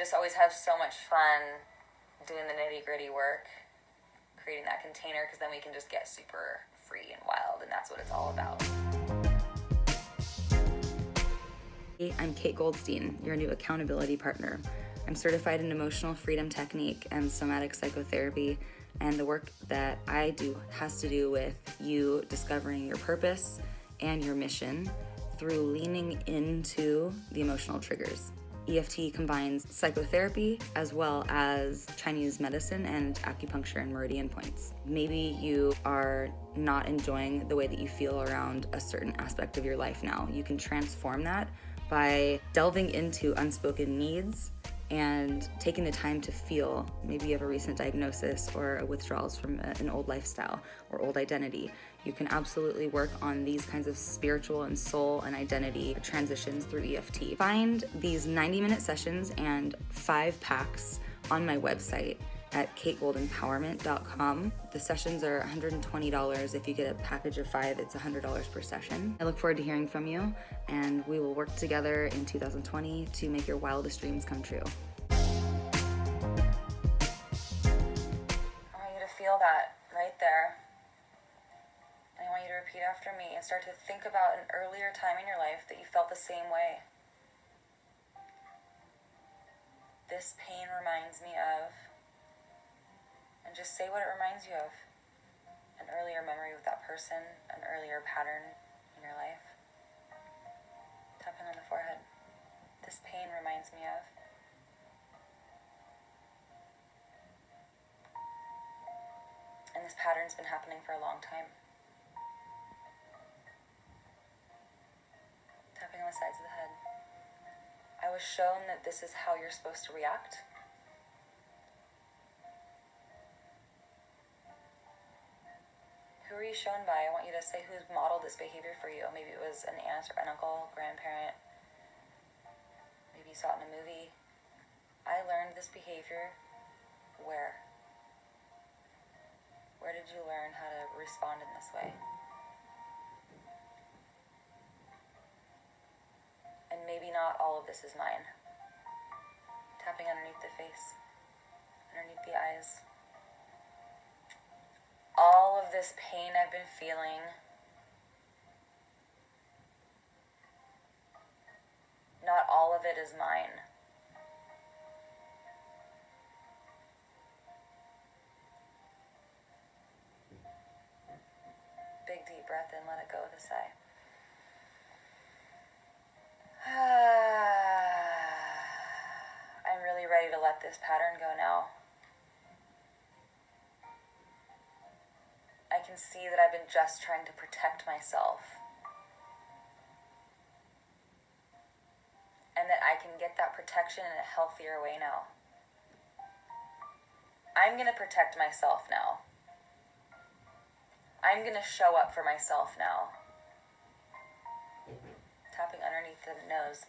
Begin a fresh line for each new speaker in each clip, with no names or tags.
just always have so much fun doing the nitty-gritty work, creating that container, because then we can just get super free and wild, and that's what it's all about.
I'm Kate Goldstein, your new accountability partner. I'm certified in emotional freedom technique and somatic psychotherapy, and the work that I do has to do with you discovering your purpose and your mission through leaning into the emotional triggers. EFT combines psychotherapy as well as Chinese medicine and acupuncture and meridian points. Maybe you are not enjoying the way that you feel around a certain aspect of your life now. You can transform that by delving into unspoken needs and taking the time to feel. Maybe you have a recent diagnosis or withdrawals from an old lifestyle or old identity. You can absolutely work on these kinds of spiritual and soul and identity transitions through EFT. Find these 90-minute sessions and 5 packs on my website at kategoldempowerment.com. The sessions are $120. If you get a package of 5, it's $100 per session. I look forward to hearing from you, and we will work together in 2020 to make your wildest dreams come true.
I want you to feel that right there. And I want you to repeat after me and start to think about an earlier time in your life that you felt the same way. This pain reminds me of, and just say what it reminds you of. An earlier memory with that person, an earlier pattern in your life. Tapping on the forehead. This pain reminds me of. And this pattern's been happening for a long time. Tapping on the sides of the head. I was shown that this is how you're supposed to react. Who were you shown by? I want you to say who's modeled this behavior for you. Maybe it was an aunt or an uncle, grandparent. Maybe you saw it in a movie. I learned this behavior where? Where did you learn how to respond in this way? And maybe not all of this is mine. Tapping underneath the face, underneath the eyes. All of this pain I've been feeling, not all of it is mine. Big deep breath in, let it go with a sigh. I'm really ready to let this pattern go now. I can see that I've been just trying to protect myself. And that I can get that protection in a healthier way now. I'm going to protect myself now. I'm going to show up for myself now. Tapping underneath the nose.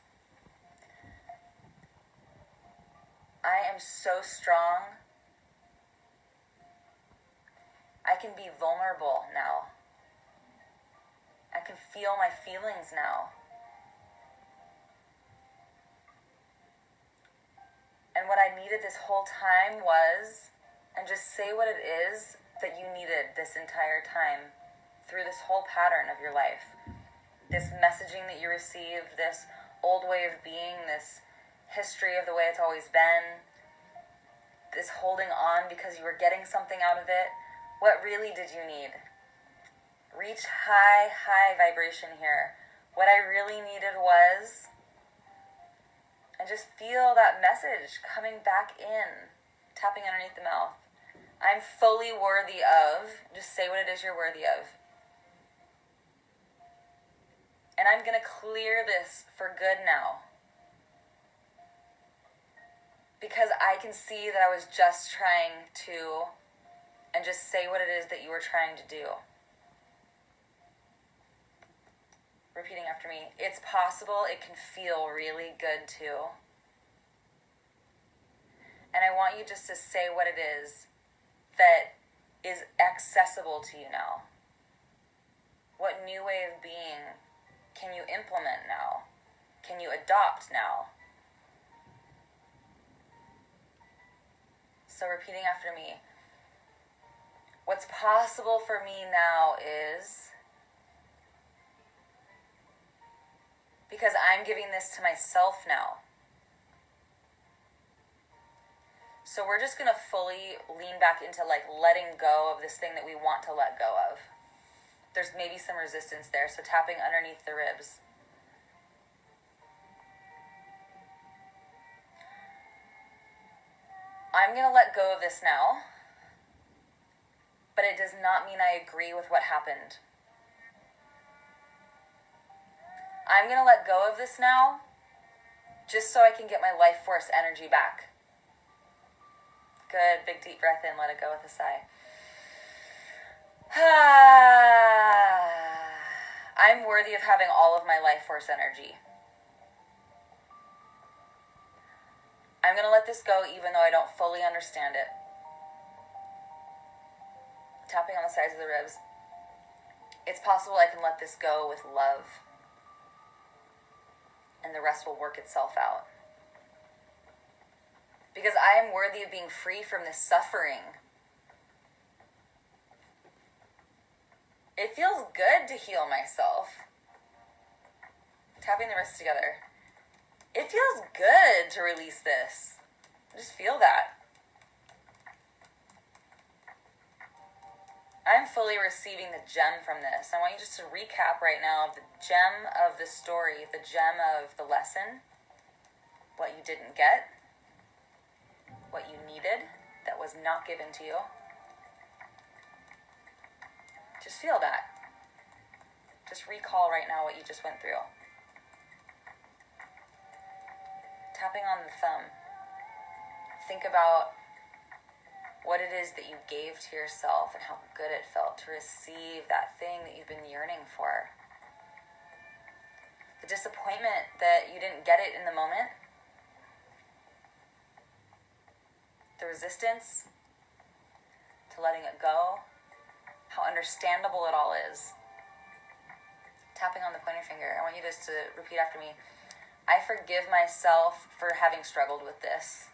I am so strong. I can be vulnerable now. I can feel my feelings now. And what I needed this whole time was, and just say what it is that you needed this entire time through this whole pattern of your life. This messaging that you received, this old way of being, this history of the way it's always been, this holding on because you were getting something out of it. What really did you need? Reach high, high vibration here. What I really needed was, and just feel that message coming back in, tapping underneath the mouth. I'm fully worthy of, just say what it is you're worthy of. And I'm going to clear this for good now. Because I can see that I was just trying to, and just say what it is that you were trying to do. Repeating after me. It's possible, it can feel really good too. And I want you just to say what it is that is accessible to you now. What new way of being can you implement now? Can you adopt now? So repeating after me. What's possible for me now is, because I'm giving this to myself now. So we're just going to fully lean back into like letting go of this thing that we want to let go of. There's maybe some resistance there, so tapping underneath the ribs. I'm going to let go of this now, but it does not mean I agree with what happened. I'm going to let go of this now just so I can get my life force energy back. Good, big deep breath in, let it go with a sigh. I'm worthy of having all of my life force energy. I'm going to let this go even though I don't fully understand it. Tapping on the sides of the ribs. It's possible I can let this go with love, and the rest will work itself out. Because I am worthy of being free from this suffering. It feels good to heal myself. Tapping the wrists together. It feels good to release this. Just feel that. I'm fully receiving the gem from this. I want you just to recap right now of the gem of the story, the gem of the lesson, what you didn't get, what you needed that was not given to you. Just feel that. Just recall right now what you just went through. Tapping on the thumb. Think about what it is that you gave to yourself and how good it felt to receive that thing that you've been yearning for. The disappointment that you didn't get it in the moment. The resistance to letting it go. How understandable it all is. Tapping on the pointer finger. I want you just to repeat after me. I forgive myself for having struggled with this.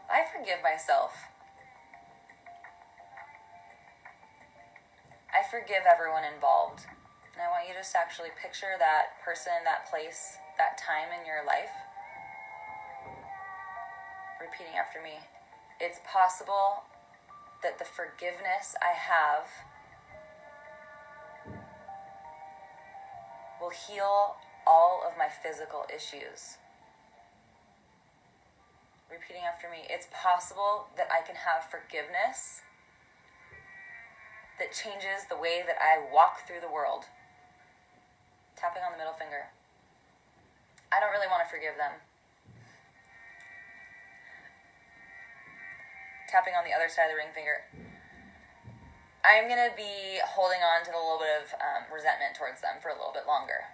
I forgive myself. I forgive everyone involved. And I want you to just actually picture that person, that place, that time in your life. Repeating after me. It's possible that the forgiveness I have will heal all of my physical issues. Repeating after me. It's possible that I can have forgiveness that changes the way that I walk through the world. Tapping on the middle finger. I don't really want to forgive them. Tapping on the other side of the ring finger. I'm going to be holding on to a little bit of resentment towards them for a little bit longer.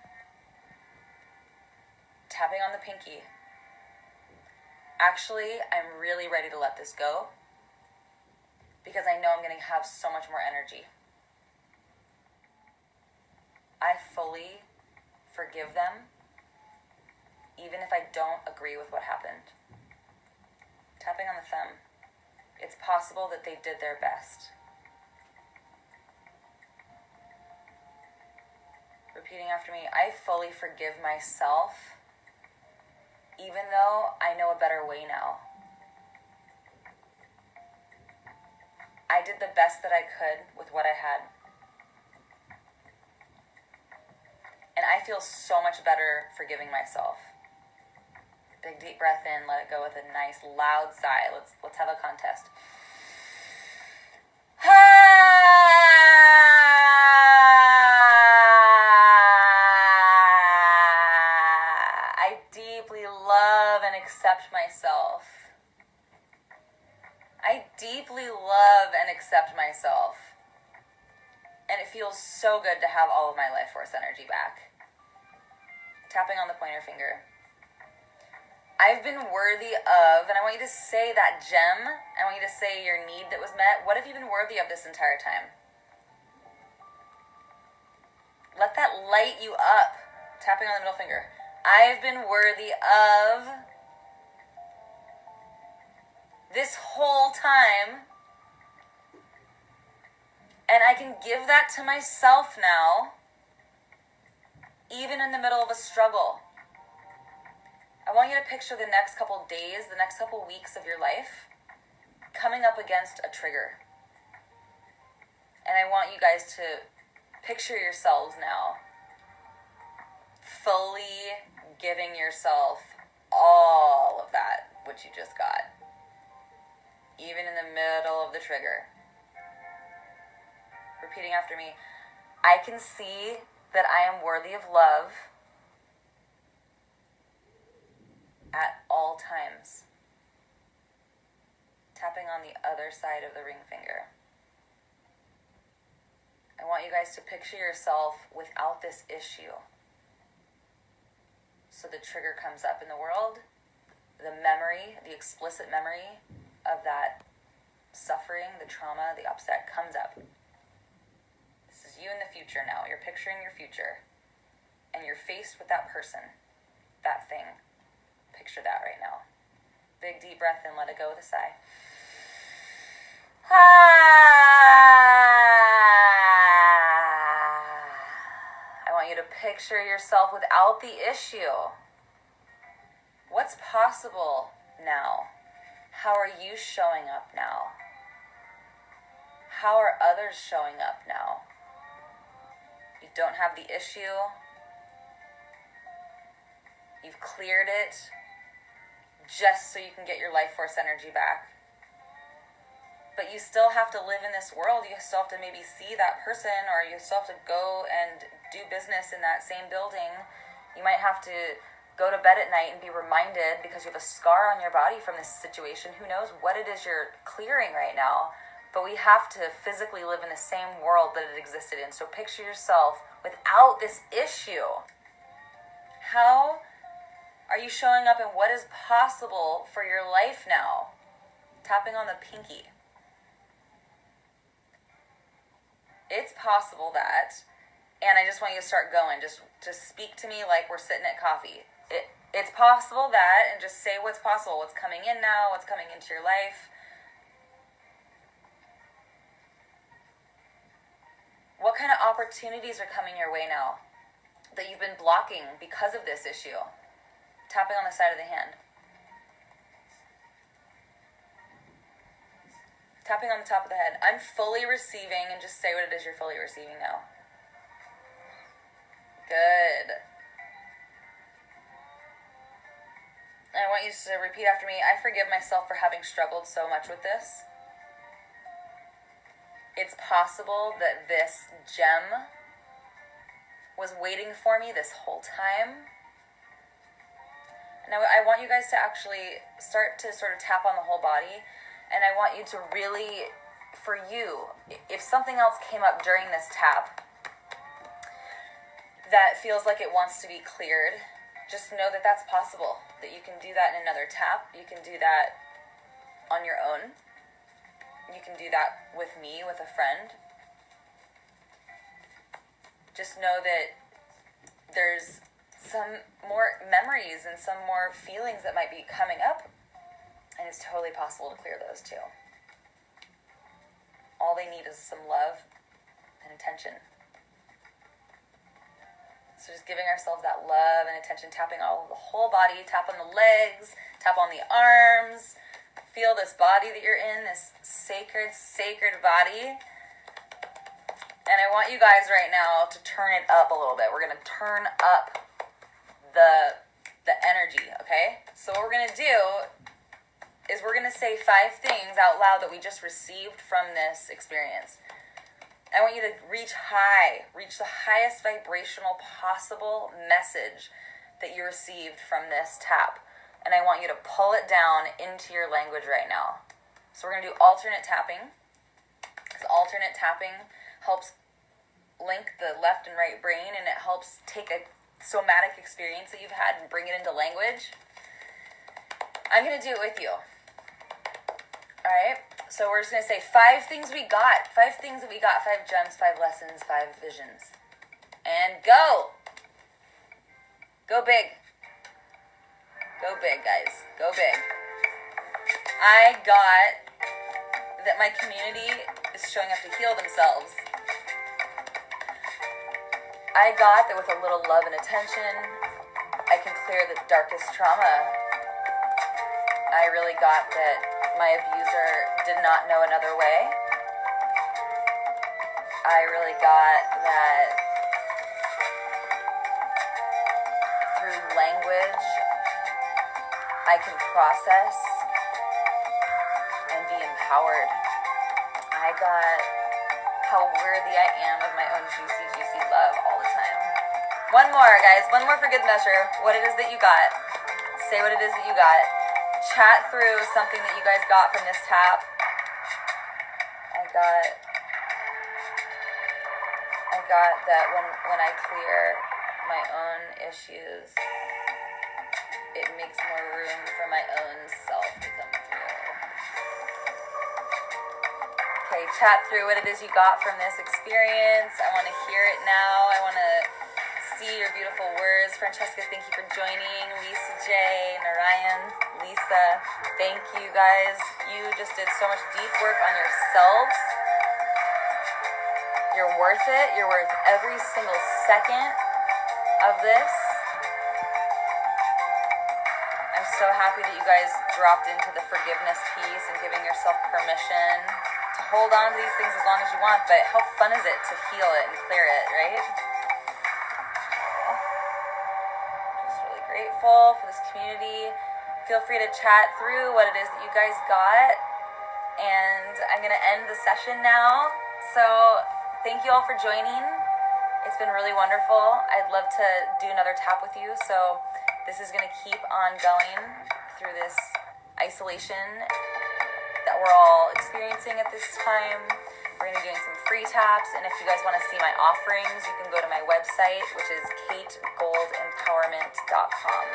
Tapping on the pinky. Actually, I'm really ready to let this go because I know I'm going to have so much more energy. I fully forgive them even if I don't agree with what happened. Tapping on the thumb. It's possible that they did their best. Repeating after me. I fully forgive myself even though I know a better way now. I did the best that I could with what I had. And I feel so much better forgiving myself. Big deep breath in, let it go with a nice loud sigh. Let's have a contest. I deeply love and accept myself. I deeply love and accept myself. And it feels so good to have all of my life force energy back. Tapping on the pointer finger. I've been worthy of, and I want you to say that gem. I want you to say your need that was met. What have you been worthy of this entire time? Let that light you up. Tapping on the middle finger. I've been worthy of this whole time. And I can give that to myself now, even in the middle of a struggle. I want you to picture the next couple days, the next couple weeks of your life coming up against a trigger. And I want you guys to picture yourselves now fully giving yourself all of that, which you just got, even in the middle of the trigger. Repeating after me. I can see that I am worthy of love at all times. Tapping on the other side of the ring finger. I want you guys to picture yourself without this issue. So the trigger comes up in the world, the memory, the explicit memory of that suffering, the trauma, the upset comes up. This is you in the future now. You're picturing your future. And you're faced with that person, that thing. Picture that right now. Big deep breath in, let it go with a sigh. I want you to picture yourself without the issue. What's possible now? How are you showing up now? How are others showing up now? You don't have the issue. You've cleared it just so you can get your life force energy back. But you still have to live in this world. You still have to maybe see that person, or you still have to go and do business in that same building. You might have to go to bed at night and be reminded, because you have a scar on your body from this situation. Who knows what it is you're clearing right now. But we have to physically live in the same world that it existed in. So picture yourself without this issue. How are you showing up, and what is possible for your life now? Tapping on the pinky. It's possible that, and I just want you to start going. Just speak to me like we're sitting at coffee. It's possible that, and just say what's possible, what's coming in now, what's coming into your life. What kind of opportunities are coming your way now that you've been blocking because of this issue? Tapping on the side of the hand. Tapping on the top of the head. I'm fully receiving, and just say what it is you're fully receiving now. Good. And I want you to repeat after me. I forgive myself for having struggled so much with this. It's possible that this gem was waiting for me this whole time. Now, I want you guys to actually start to sort of tap on the whole body. And I want you to really, for you, if something else came up during this tap that feels like it wants to be cleared, just know that that's possible. That you can do that in another tap. You can do that on your own. You can do that with me, with a friend. Just know that there's some more memories and some more feelings that might be coming up, and it's totally possible to clear those too. All they need is some love and attention. So just giving ourselves that love and attention, tapping all the whole body, tap on the legs, tap on the arms. Feel this body that you're in, this sacred, sacred body. And I want you guys right now to turn it up a little bit. We're going to turn up the energy, okay? So what we're going to do is we're going to say 5 things out loud that we just received from this experience. I want you to reach high, reach the highest vibrational possible message that you received from this tap. And I want you to pull it down into your language right now. So we're going to do alternate tapping, because alternate tapping helps link the left and right brain, and it helps take a somatic experience that you've had and bring it into language. I'm going to do it with you. All right? So we're just going to say 5 things we got. 5 things that we got. 5 gems, 5 lessons, 5 visions. And go! Go big. Go big, guys. Go big. I got that my community is showing up to heal themselves. I got that with a little love and attention, I can clear the darkest trauma. I really got that my abuser did not know another way. I really got that through language, I can process and be empowered. I got how worthy I am of my own juicy, juicy love all the time. One more, guys. One more for good measure. What it is that you got. Say what it is that you got. Chat through something that you guys got from this tap. I got that when I clear my own issues, it makes more room for my own self to come through. Okay, chat through what it is you got from this experience. I want to hear it now. I want to see your beautiful words. Francesca, thank you for joining. Lisa J, Narayan, Lisa, thank you guys. You just did so much deep work on yourselves. You're worth it. You're worth every single second of this. I'm so happy that you guys dropped into the forgiveness piece and giving yourself permission to hold on to these things as long as you want, but how fun is it to heal it and clear it, right? Just really grateful for this community. Feel free to chat through what it is that you guys got, and I'm going to end the session now. So thank you all for joining. It's been really wonderful. I'd love to do another tap with you, so this is going to keep on going through this isolation that we're all experiencing at this time. We're going to be doing some free taps, and if you guys want to see my offerings, you can go to my website, which is kategoldempowerment.com.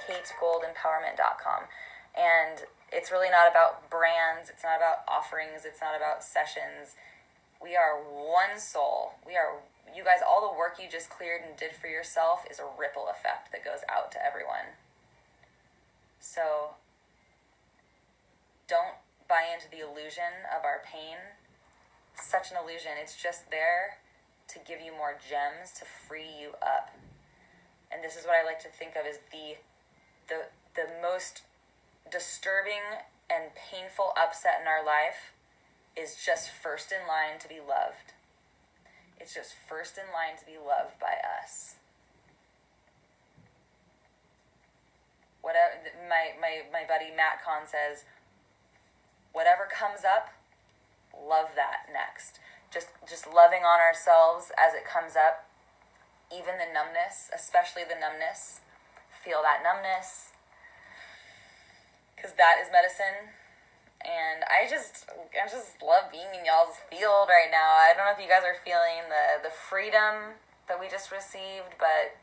kategoldempowerment.com. And it's really not about brands, it's not about offerings, it's not about sessions. We are one soul. You guys, all the work you just cleared and did for yourself is a ripple effect that goes out to everyone. So don't buy into the illusion of our pain. Such an illusion. It's just there to give you more gems, to free you up. And this is what I like to think of as the most disturbing and painful upset in our life is just first in line to be loved. It's just first in line to be loved by us. Whatever my buddy Matt Kahn says, whatever comes up, love that next. Just loving on ourselves as it comes up, even the numbness, especially the numbness. Feel that numbness, because that is medicine. And I just love being in y'all's field right now. I don't know if you guys are feeling the freedom that we just received, but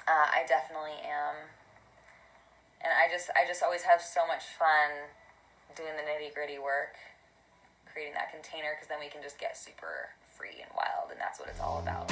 I definitely am. And I just always have so much fun doing the nitty-gritty work, creating that container, because then we can just get super free and wild, and that's what it's all about.